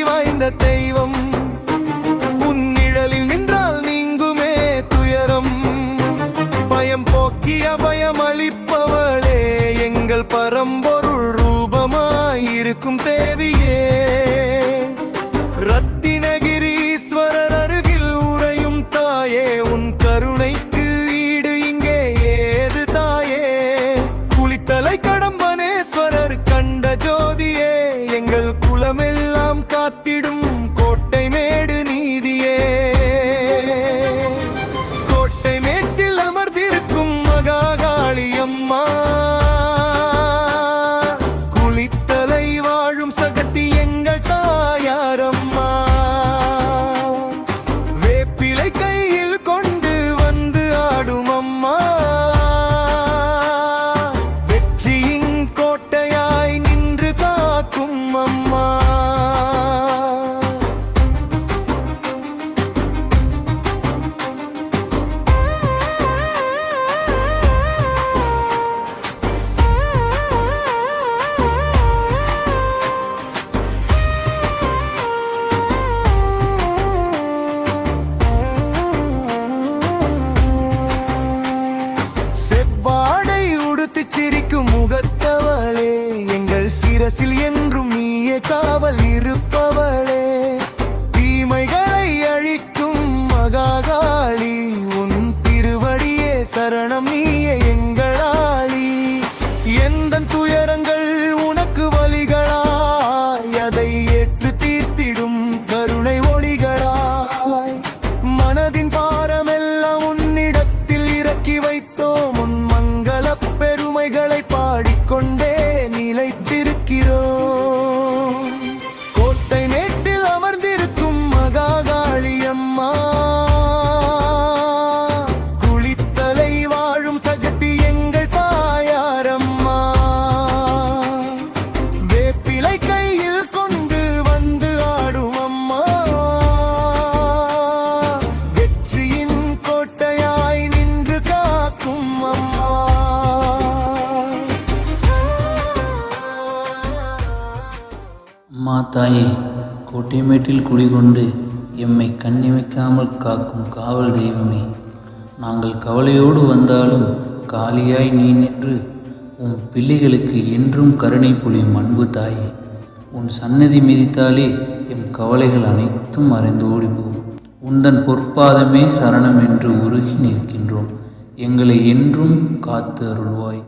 வாய்ந்த தெய்வம். உன் நிழலில் நின்றால் நீங்குமே துயரம். பயம் போக்கிய பயம் அளிப்பவளே, எங்கள் பரம்பொருள் ரூபமாயிருக்கும் தேவியே. ரத்தினகிரீஸ்வரர் அருகில் உறையும் தாயே, உன் கருணைக்கு ஈடு இங்கே ஏது தாயே. குளித்தலை கடம்பனேஸ்வரர் கண்ட ஜோதியே, எங்கள் குலமெல்லாம் காத்திடும் கோட்டை மேடு நீதியே. கோட்டை மேட்டில் அமர்ந்திருக்கும் மகாகாளி அம்மா, குளித்தலை வாழும் சகத்தி எங்கள் தாயாரம்மா. வேப்பிலை கையில் கொண்டு வந்து ஆடும் அம்மா, வெற்றியின் கோட்டையாய் நின்று காக்கும் அம்மா. செவ்வாடை உடுத்து சிரிக்கும் முகத்தவளே, எங்கள் சிரசில் என்றும் நீயே காவல் இருப்பவளே. தீமைகளை அழிக்கும் மகாகாளி, உன் திருவடியே சரணம், நீயே எங்களாளி. எந்த துயரங்கள் உனக்கு வலிகளாய், அதை ஏற்று தீர்த்திடும் கருணை ஒளிகளாய். மனதின் பாரமெல்லாம் உன்னிடத்தில் இறக்கி வைத்தோம், உன் மங்கள பெருமைகளை பாடிக்கொண்டே நிலைத்திருக்கிறோம். கோட்டை மேட்டில் அமர்ந்திருக்கும் மகாகாளி அம்மா, குளித்தலை வாழும் சகத்தி எங்கள் தாயாரம்மா. வேப்பிலை கையில் கொண்டு வந்து ஆடும் அம்மா, வெற்றியின் கோட்டையாய் நின்று காக்கும் அம்மா. அம்மா தாயே, கோட்டைமேட்டில் குடிகொண்டு எம்மை கண்ணிமைக்காமல் காக்கும் காவல் தெய்வமே, நாங்கள் கவலையோடு வந்தாலும் காளியாய் நீ நின்று உன் பிள்ளைகளுக்கு என்றும் கருணை பொழியும் அன்பு தாயே. உன் சன்னதி மிதித்தாலே எம் கவலைகள் அனைத்தும் மறைந்து ஓடிப்போகும். உந்தன் பொற்பாதமே சரணம் என்று உருகி நிற்கின்றோம். எங்களை என்றும் காத்து அருள்வாய்.